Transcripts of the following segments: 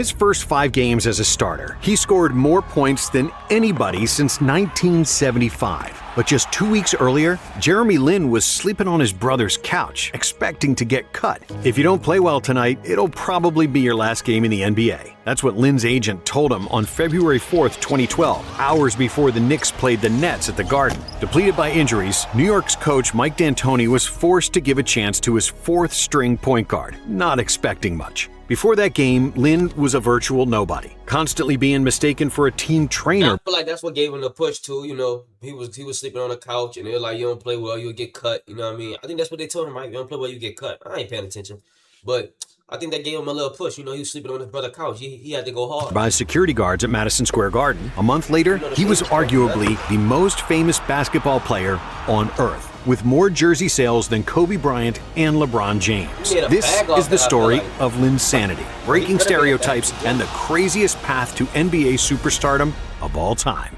His first 5 games as a starter, he scored more points than anybody since 1975. But just 2 weeks earlier, Jeremy Lin was sleeping on his brother's couch, expecting to get cut. If you don't play well tonight, it'll probably be your last game in the NBA. That's what Lin's agent told him on February 4th, 2012, hours before the Knicks played the Nets at the Garden. Depleted by injuries, New York's coach Mike D'Antoni was forced to give a chance to his 4th-string point guard, not expecting much. Before that game, Lin was a virtual nobody, constantly being mistaken for a team trainer. I feel like that's what gave him the push too. You know, he was sleeping on the couch, and they were like, "You don't play well, you'll get cut." You know what I mean? I think that's what they told him, right? You don't play well, you get cut. I ain't paying attention, but I think that gave him a little push. You know, he was sleeping on his brother's couch. He had to go hard. By security guards at Madison Square Garden. A month later, he was arguably the most famous basketball player on earth, with more jersey sales than Kobe Bryant and LeBron James. This is the story of Linsanity, breaking stereotypes and the craziest path to NBA superstardom of all time.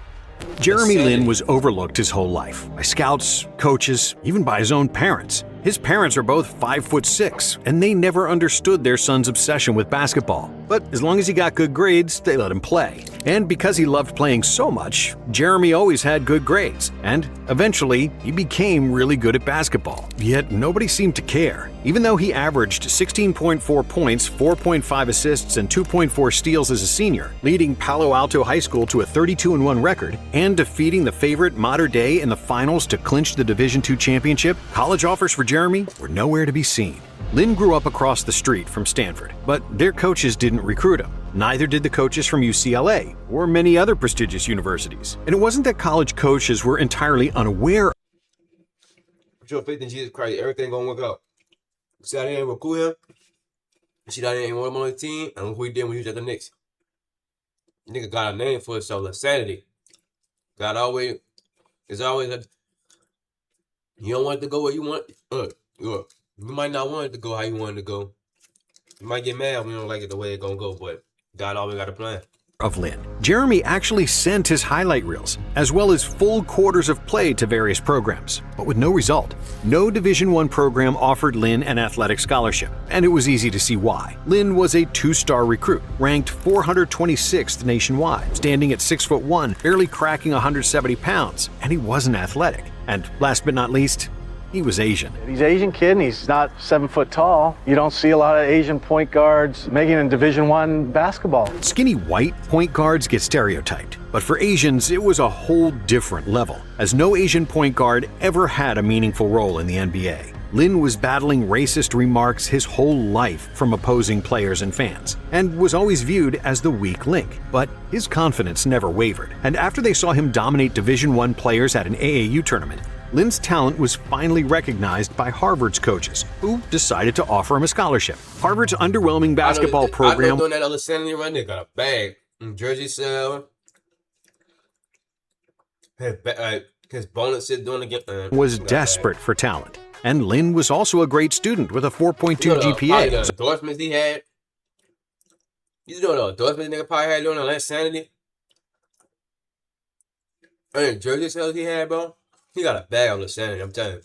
Jeremy Lin was overlooked his whole life, by scouts, coaches, even by his own parents. His parents are both 5'6", and they never understood their son's obsession with basketball. But as long as he got good grades, they let him play. And because he loved playing so much, Jeremy always had good grades. And eventually, he became really good at basketball. Yet nobody seemed to care. Even though he averaged 16.4 points, 4.5 assists, and 2.4 steals as a senior, leading Palo Alto High School to a 32-1 record, and defeating the favorite Mater Dei in the finals to clinch the Division II championship, college offers for Jeremy were nowhere to be seen. Lin grew up across the street from Stanford, but their coaches didn't recruit him. Neither did the coaches from UCLA or many other prestigious universities. And it wasn't that college coaches were entirely unaware. Put your faith in Jesus Christ, everything gonna work out. See how they ain't recruit him? See how they ain't want him on the team? And look what he did when he was at the Knicks. Nigga got a name for himself, Linsanity. God always is always a. You don't want it to go where you want. Look, you might not want it to go how you want it to go. You might get mad when you don't like it the way it's gonna go, but God always got a plan. Of Lin. Jeremy actually sent his highlight reels, as well as full quarters of play to various programs, but with no result. No Division I program offered Lin an athletic scholarship, and it was easy to see why. Lin was a 2-star recruit, ranked 426th nationwide, standing at 6'1", barely cracking 170 pounds, and he wasn't athletic. And last but not least, he was Asian. He's an Asian kid and he's not 7 foot tall. You don't see a lot of Asian point guards making it in Division I basketball. Skinny white point guards get stereotyped, but for Asians, it was a whole different level, as no Asian point guard ever had a meaningful role in the NBA. Lin was battling racist remarks his whole life from opposing players and fans, and was always viewed as the weak link. But his confidence never wavered, and after they saw him dominate Division I players at an AAU tournament, Lin's talent was finally recognized by Harvard's coaches, who decided to offer him a scholarship. Harvard's underwhelming basketball program. I know doing that other Linsanity right there, got a bag, jersey sale. His bonuses doing again. Was desperate for talent, and Lin was also a great student with a 4.2 GPA. The endorsements he had. You know the endorsements nigga probably had doing the Linsanity. And jersey sales he had, bro. He got a bag on Linsanity, I'm telling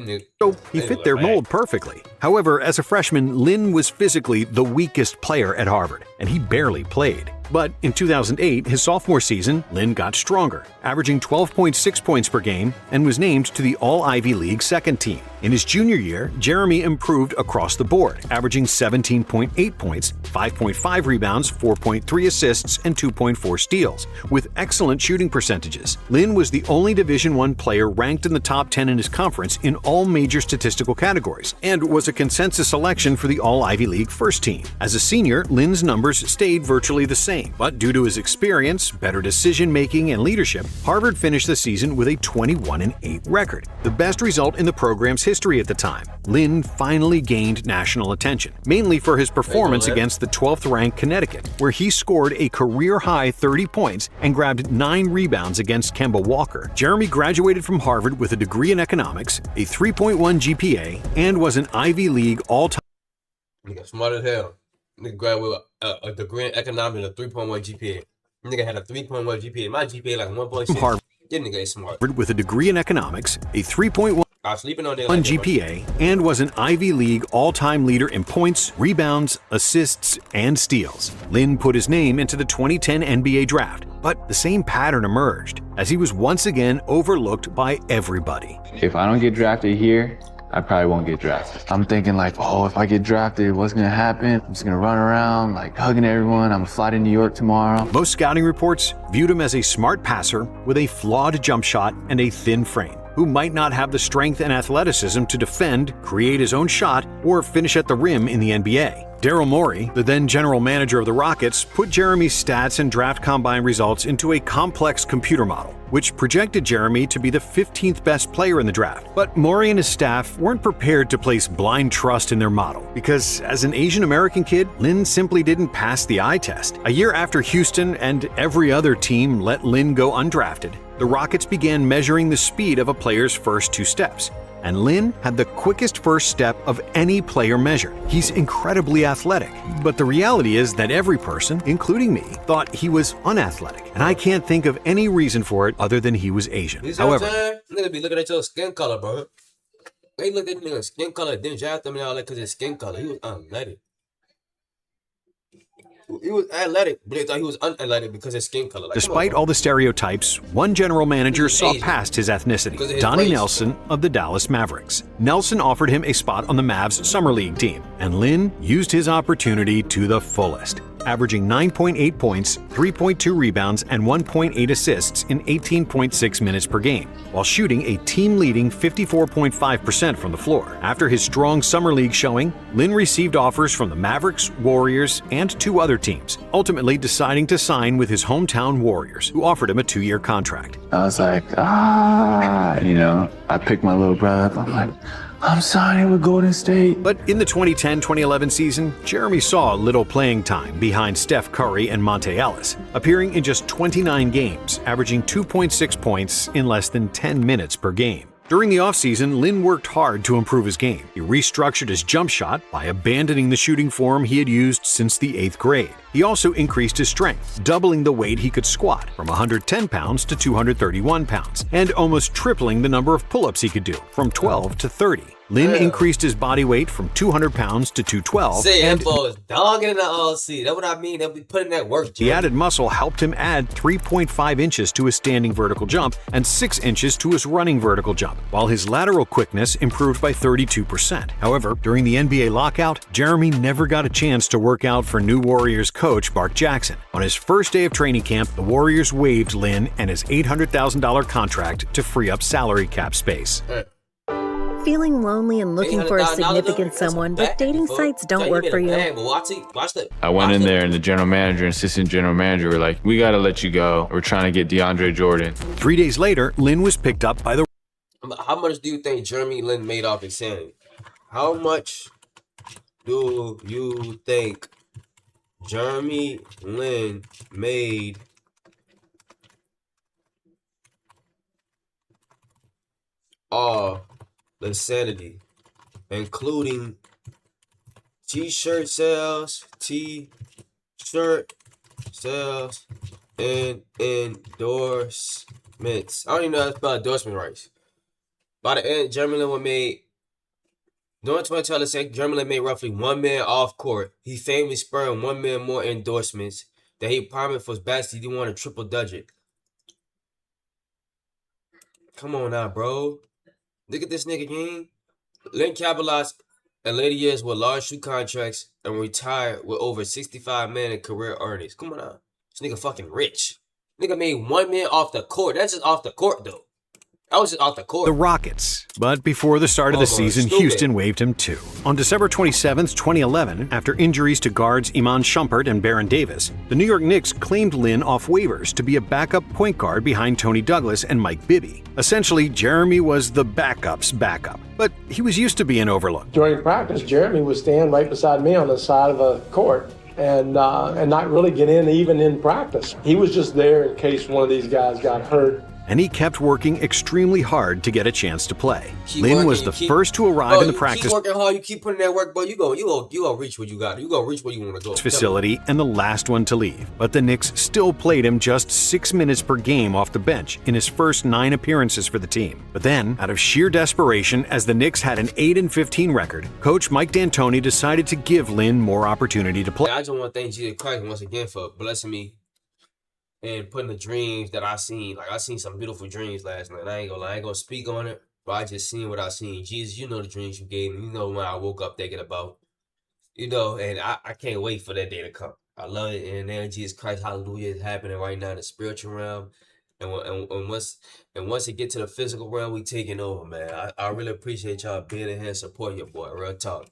you. So he fit their mold perfectly. However, as a freshman, Lin was physically the weakest player at Harvard, and he barely played. But in 2008, his sophomore season, Lin got stronger, averaging 12.6 points per game, and was named to the All-Ivy League second team. In his junior year, Jeremy improved across the board, averaging 17.8 points, 5.5 rebounds, 4.3 assists, and 2.4 steals, with excellent shooting percentages. Lin was the only Division I player ranked in the top 10 in his conference in all major statistical categories, and was a consensus selection for the All-Ivy League first team. As a senior, Lin's numbers stayed virtually the same. But due to his experience, better decision-making, and leadership, Harvard finished the season with a 21-8 record, the best result in the program's history at the time. Lin finally gained national attention, mainly for his performance against the 12th-ranked Connecticut, where he scored a career-high 30 points and grabbed 9 rebounds against Kemba Walker. Jeremy graduated from Harvard with a degree in economics, a 3.1 GPA, and was an Ivy League all-time. Nigga smart as hell. Nigga graduated with a degree in economics and a 3.1 GPA. Nigga had a 3.1 GPA. My GPA like 1.6. Harvard. This nigga is smart. With a degree in economics, a 3.1 I was sleeping on there. One GPA and was an Ivy League all-time leader in points, rebounds, assists, and steals. Lin put his name into the 2010 NBA draft, but the same pattern emerged as he was once again overlooked by everybody. If I don't get drafted here, I probably won't get drafted. I'm thinking like, oh, if I get drafted, what's gonna happen? I'm just gonna run around like hugging everyone. I'm gonna fly to New York tomorrow. Most scouting reports viewed him as a smart passer with a flawed jump shot and a thin frame, who might not have the strength and athleticism to defend, create his own shot, or finish at the rim in the NBA. Daryl Morey, the then general manager of the Rockets, put Jeremy's stats and draft combine results into a complex computer model, which projected Jeremy to be the 15th best player in the draft. But Morey and his staff weren't prepared to place blind trust in their model, because as an Asian American kid, Lin simply didn't pass the eye test. A year after Houston and every other team let Lin go undrafted, the Rockets began measuring the speed of a player's first two steps. And Lin had the quickest first step of any player measured. He's incredibly athletic, but the reality is that every person, including me, thought he was unathletic, and I can't think of any reason for it other than he was Asian. However, niggas be looking at your skin color, bro. They looked at nigga's skin color, didn't draft him and all that because his skin color. He was unathletic. He was athletic, but they thought he was unathletic because of his skin color. Like, despite all the stereotypes, one general manager saw past his ethnicity, Donnie Nelson of the Dallas Mavericks. Nelson offered him a spot on the Mavs Summer League team, and Lin used his opportunity to the fullest, averaging 9.8 points, 3.2 rebounds, and 1.8 assists in 18.6 minutes per game, while shooting a team-leading 54.5% from the floor. After his strong Summer League showing, Lin received offers from the Mavericks, Warriors, and two other teams, ultimately deciding to sign with his hometown Warriors, who offered him a 2-year contract. I was like, I picked my little brother up. I'm like, I'm signing with Golden State. But in the 2010-2011 season, Jeremy saw little playing time behind Steph Curry and Monte Ellis, appearing in just 29 games, averaging 2.6 points in less than 10 minutes per game. During the offseason, Lin worked hard to improve his game. He restructured his jump shot by abandoning the shooting form he had used since the 8th grade. He also increased his strength, doubling the weight he could squat from 110 pounds to 231 pounds, and almost tripling the number of pull-ups he could do from 12 to 30. Lin increased his body weight from 200 pounds to 212. And is dogging in the OC. That's what I mean. They'll be putting that work. The added muscle helped him add 3.5 inches to his standing vertical jump and 6 inches to his running vertical jump, while his lateral quickness improved by 32%. However, during the NBA lockout, Jeremy never got a chance to work out for new Warriors coach Mark Jackson. On his first day of training camp, the Warriors waived Lin and his $800,000 contract to free up salary cap space. Feeling lonely and looking for a significant someone, but dating sites don't work for you. I went in there and the general manager and assistant general manager were like, we got to let you go. We're trying to get DeAndre Jordan. 3 days later, Lin was picked up by the... How much do you think Jeremy Lin made off Insanity? How much do you think Jeremy Lin made off Linsanity, including t-shirt sales, and endorsements? I don't even know how to spell endorsement rights. By the end, Jeremy Lin made, during 2012, Jeremy Lin made roughly $1 million off court. He famously spurred $1 million more endorsements that he promised for his best. He didn't want a triple double. Come on now, bro. Look at this nigga game. Lin capitalized in later years with large shoe contracts and retired with over $65 million in career earnings. Come on now. This nigga fucking rich. Nigga made $1 million off the court. That's just off the court, though. That was just off the court. The Rockets. But before the start of the season, Houston waived him too. On December 27th, 2011, after injuries to guards Iman Shumpert and Baron Davis, the New York Knicks claimed Lin off waivers to be a backup point guard behind Tony Douglas and Mike Bibby. Essentially, Jeremy was the backup's backup, but he was used to being overlooked. During practice, Jeremy would stand right beside me on the side of the court and not really get in even in practice. He was just there in case one of these guys got hurt. and he kept working extremely hard to get a chance to play. Keep Lin working, was the first to arrive in the practice Keep working hard, you keep putting that work, bro. You go reach what you got. You go reach where you want to go. facility and the last one to leave. But the Knicks still played him just 6 minutes per game off the bench in his first 9 appearances for the team. But then, out of sheer desperation, as the Knicks had an 8-15 record, coach Mike D'Antoni decided to give Lin more opportunity to play. I just want to thank Jesus Christ once again for blessing me and putting the dreams that I seen. Like, I seen some beautiful dreams last night. I ain't gonna lie, I ain't gonna speak on it, but I just seen what I seen. Jesus, you know the dreams you gave me. You know when I woke up thinking about, and I can't wait for that day to come. I love it. And then Jesus Christ, hallelujah, is happening right now in the spiritual realm. And once it get to the physical realm, we taking over, man. I really appreciate y'all being in here and supporting your boy. Real talk.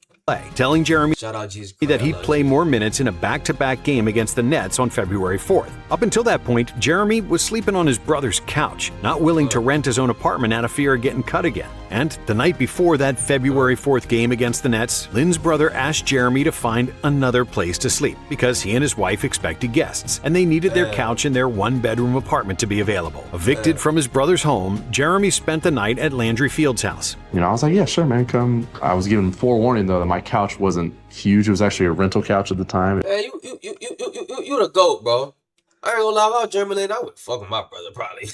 Telling Jeremy Shout out Jesus Christ. that he'd play more minutes in a back-to-back game against the Nets on February 4th. Up until that point, Jeremy was sleeping on his brother's couch, not willing to rent his own apartment out of fear of getting cut again. And the night before that February 4th game against the Nets, Lin's brother asked Jeremy to find another place to sleep because he and his wife expected guests, and they needed their couch in their one-bedroom apartment to be available. Evicted from his brother's home, Jeremy spent the night at Landry Field's house. I was like, yeah, sure, man, come. I was given forewarning, though, that my couch wasn't huge. It was actually a rental couch at the time. Man, you the GOAT, bro. I ain't gonna lie about Jeremy, I would fuck with my brother, probably.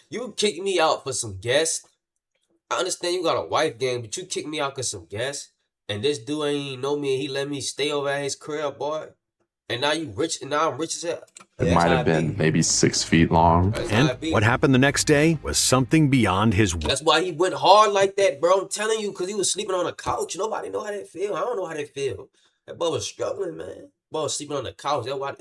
You kick me out for some guests. I understand you got a wife gang, but you kick me out for some guests. And this dude ain't know me and he let me stay over at his crib, boy. And now you rich, and now I'm rich as hell. It might have been maybe 6 feet long. And what happened the next day was something beyond his will. That's why he went hard like that, bro. I'm telling you, because he was sleeping on a couch. Nobody know how they feel. I don't know how they feel. That boy was struggling, man. Boy was sleeping on the couch. That's why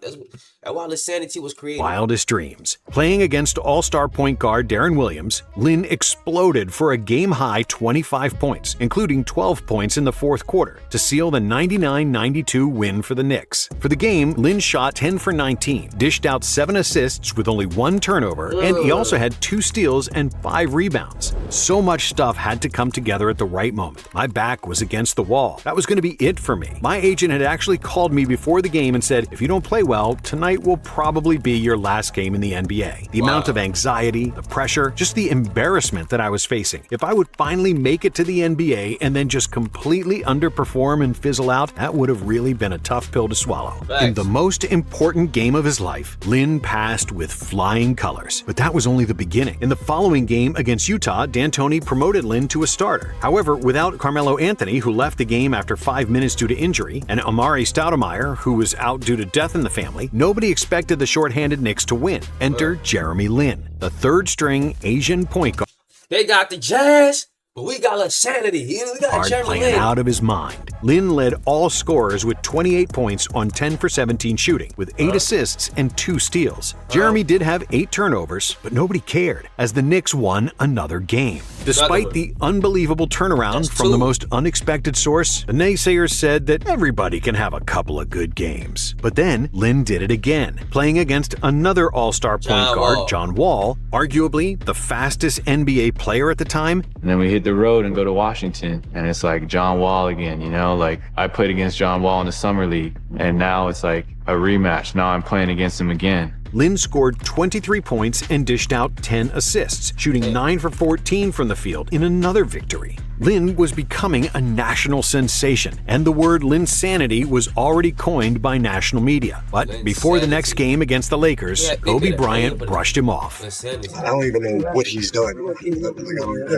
Linsanity was created. Wildest dreams. Playing against all-star point guard Darren Williams, Lin exploded for a game-high 25 points, including 12 points in the fourth quarter, to seal the 99-92 win for the Knicks. For the game, Lin shot 10 for 19, dished out 7 assists with only 1 turnover, and he also had 2 steals and 5 rebounds. So much stuff had to come together at the right moment. My back was against the wall. That was going to be it for me. My agent had actually called me before the game and said, if you don't play well, tonight will probably be your last game in the NBA. The amount of anxiety, the pressure, just the embarrassment that I was facing. If I would finally make it to the NBA and then just completely underperform and fizzle out, that would have really been a tough pill to swallow. Thanks. In the most important game of his life, Lin passed with flying colors. But that was only the beginning. In the following game against Utah, D'Antoni promoted Lin to a starter. However, without Carmelo Anthony, who left the game after 5 minutes due to injury, and Amari Stoudemire, who was out due to death in the family, nobody expected the shorthanded Knicks to win. Enter Jeremy Lin, the third-string Asian point guard. They got the Jazz, but we got Linsanity. We got Jeremy Playing Lin. out of his mind. Lin led all scorers with 28 points on 10 for 17 shooting, with 8 assists and 2 steals. Jeremy did have 8 turnovers, but nobody cared, as the Knicks won another game. Despite the unbelievable turnaround from the most unexpected source, the naysayers said that everybody can have a couple of good games. But then, Lin did it again, playing against another all-star point guard, John Wall, arguably the fastest NBA player at the time. And then we hit the road and go to Washington, and it's like John Wall again, Like, I played against John Wall in the summer league, and now it's like a rematch. Now I'm playing against him again. Lin scored 23 points and dished out 10 assists, shooting 9 for 14 from the field in another victory. Lin was becoming a national sensation, and the word Linsanity was already coined by national media. But before the next game against the Lakers, Kobe Bryant brushed him off. I don't even know what he's done. I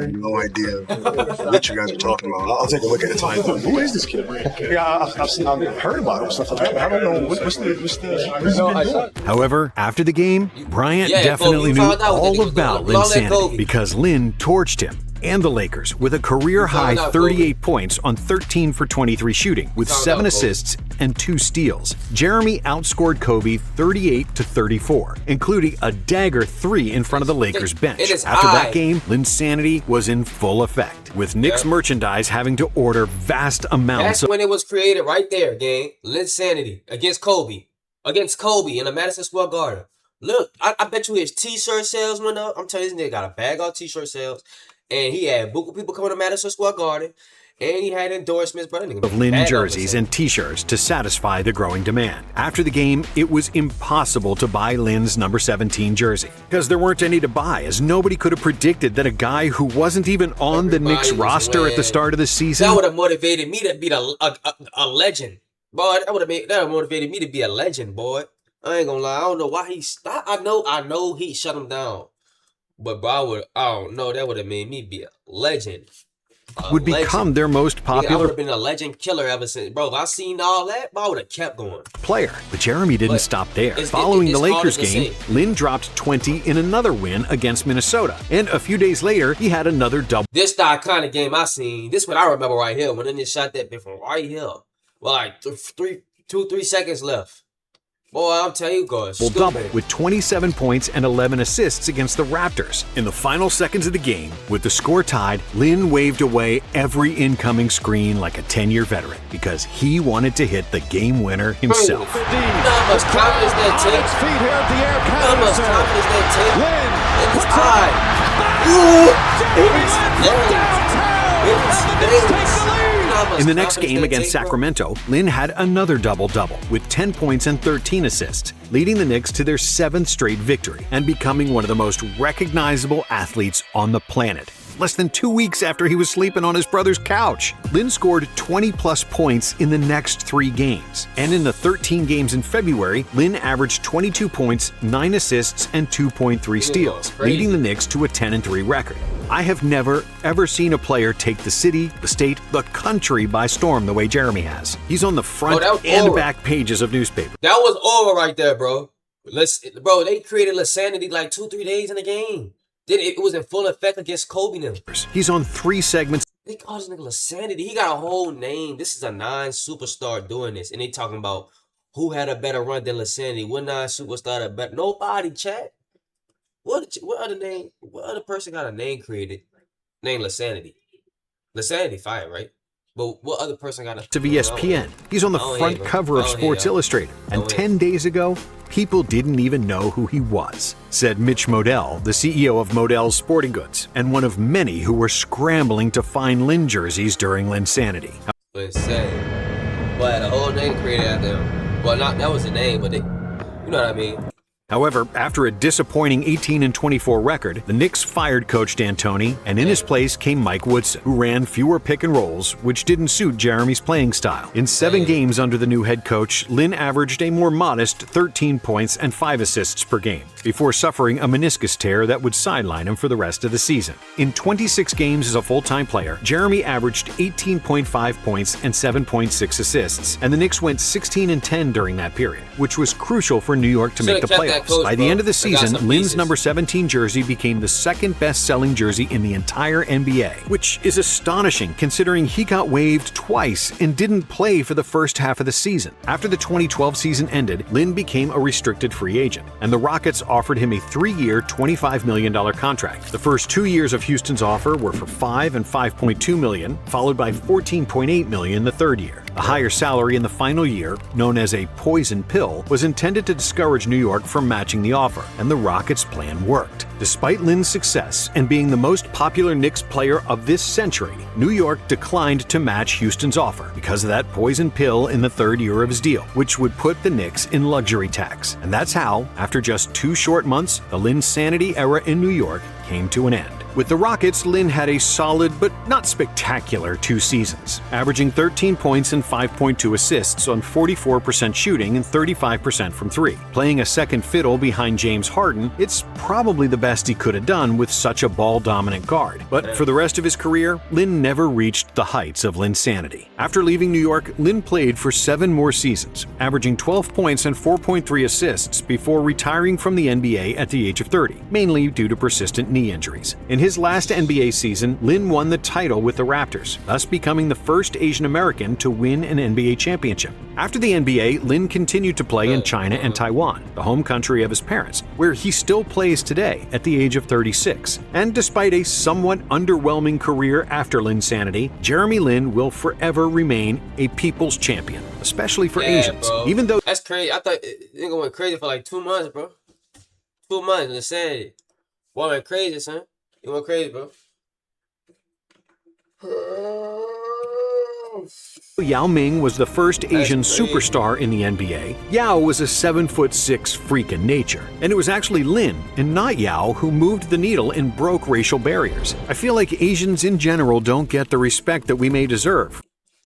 have no idea what you guys are talking about. I'll take a look at it. Who is this kid? Yeah, I've heard about him, stuff like that, but I don't know what's the However, after the game, Bryant definitely knew all about Linsanity because Lin torched him and the Lakers with a career-high 38 points on 13 for 23 shooting, with 7 assists and 2 steals. Jeremy outscored Kobe 38-34, including a dagger 3 in front of the Lakers bench. After that game, Linsanity was in full effect, with Knicks merchandise having to order vast amounts. That's when it was created right there, gang. Linsanity against Kobe. Against Kobe in the Madison Square Garden. Look, I bet you his t-shirt sales went up. I'm telling you, this nigga got a bag of t-shirt sales. And he had book of people coming to Madison Square Garden. And he had endorsements, bro. Of Lynn jerseys and t-shirts to satisfy the growing demand. After the game, it was impossible to buy Lynn's number 17 jersey because there weren't any to buy, as nobody could have predicted that a guy who wasn't even on the Knicks roster at the start of the season. That would have motivated me to be a legend. Boy, that would have motivated me to be a legend, boy. I ain't gonna lie. I don't know why he stopped. I know he shut him down. But bro, I don't know. That would have made me be a legend. Would become their most popular. I would have been a legend killer ever since. Bro, if I seen all that, bro, I would have kept going. Player. But Jeremy didn't stop there. Following the Lakers game, Lynn dropped 20 in another win against Minnesota. And a few days later, he had another double. This the iconic game I seen. This what I remember right here. When they just shot that bit from right here. Well, like 3 seconds left. Boy, I'm telling you guys. Double with 27 points and 11 assists against the Raptors. In the final seconds of the game, with the score tied, Lynn waved away every incoming screen like a 10-year veteran because he wanted to hit the game winner himself. You know how much confidence that takes? You know how much confidence that takes? In the next game against Sacramento, Lynn had another double-double with 10 points and 13 assists, leading the Knicks to their 7th straight victory and becoming one of the most recognizable athletes on the planet. Less than 2 weeks after he was sleeping on his brother's couch, Lynn scored 20-plus points in the next 3 games. And in the 13 games in February, Lynn averaged 22 points, 9 assists, and 2.3 steals, leading the Knicks to a 10-3 record. I have never, ever seen a player take the city, the state, the country by storm the way Jeremy has. He's on the front and back pages of newspapers. That was over right there, bro. Bro, they created Linsanity like 2-3 days in the game. Then it was in full effect against Kobe now. He's on 3 segments. They call this nigga Linsanity. He got a whole name. This is a non-superstar doing this. And they talking about who had a better run than Linsanity. What non-superstar had better? Nobody, chat. What other person got a name created named Linsanity? Linsanity fire, right? But what other person got a... To ESPN. He's on the front cover of Sports Illustrated. And 10 days ago, people didn't even know who he was, said Mitch Modell, the CEO of Modell's Sporting Goods, and one of many who were scrambling to find Lynn jerseys during Linsanity. Insane. But a whole name created after him. Well, that was the name, but you know what I mean. However, after a disappointing 18-24 record, the Knicks fired Coach D'Antoni, and in his place came Mike Woodson, who ran fewer pick and rolls, which didn't suit Jeremy's playing style. In 7 games under the new head coach, Lynn averaged a more modest 13 points and 5 assists per game, before suffering a meniscus tear that would sideline him for the rest of the season. In 26 games as a full-time player, Jeremy averaged 18.5 points and 7.6 assists, and the Knicks went 16-10 during that period, which was crucial for New York to make the playoffs. By the end of the season, Lynn's number 17 jersey became the 2nd best-selling jersey in the entire NBA, which is astonishing considering he got waived twice and didn't play for the first half of the season. After the 2012 season ended, Lynn became a restricted free agent, and the Rockets offered him a 3-year, $25 million contract. The first 2 years of Houston's offer were for $5 and $5.2 million, followed by $14.8 million the 3rd year. A higher salary in the final year, known as a poison pill, was intended to discourage New York from matching the offer, and the Rockets' plan worked. Despite Lynn's success and being the most popular Knicks player of this century, New York declined to match Houston's offer because of that poison pill in the 3rd year of his deal, which would put the Knicks in luxury tax. And that's how, after just 2 short months, the Linsanity era in New York came to an end. With the Rockets, Lynn had a solid but not spectacular 2 seasons, averaging 13 points and 5.2 assists on 44% shooting and 35% from 3. Playing a second fiddle behind James Harden, it's probably the best he could have done with such a ball-dominant guard. But for the rest of his career, Lynn never reached the heights of Linsanity. After leaving New York, Lynn played for 7 more seasons, averaging 12 points and 4.3 assists before retiring from the NBA at the age of 30, mainly due to persistent knee injuries. In his last NBA season, Lynn won the title with the Raptors, thus becoming the first Asian American to win an NBA championship. After the NBA, Lynn continued to play in China and Taiwan, the home country of his parents, where he still plays today at the age of 36. And despite a somewhat underwhelming career after Linsanity, Jeremy Lin will forever remain a people's champion, especially for Asians. Bro. Even though that's crazy. I thought it went crazy for like 2 months, bro. 2 months, Linsanity. Boy, went crazy, son. It went crazy, bro. Yao Ming was the first Asian superstar in the NBA. Yao was a 7'6" freak in nature, and it was actually Lin and not Yao who moved the needle and broke racial barriers. I feel like Asians in general don't get the respect that we may deserve.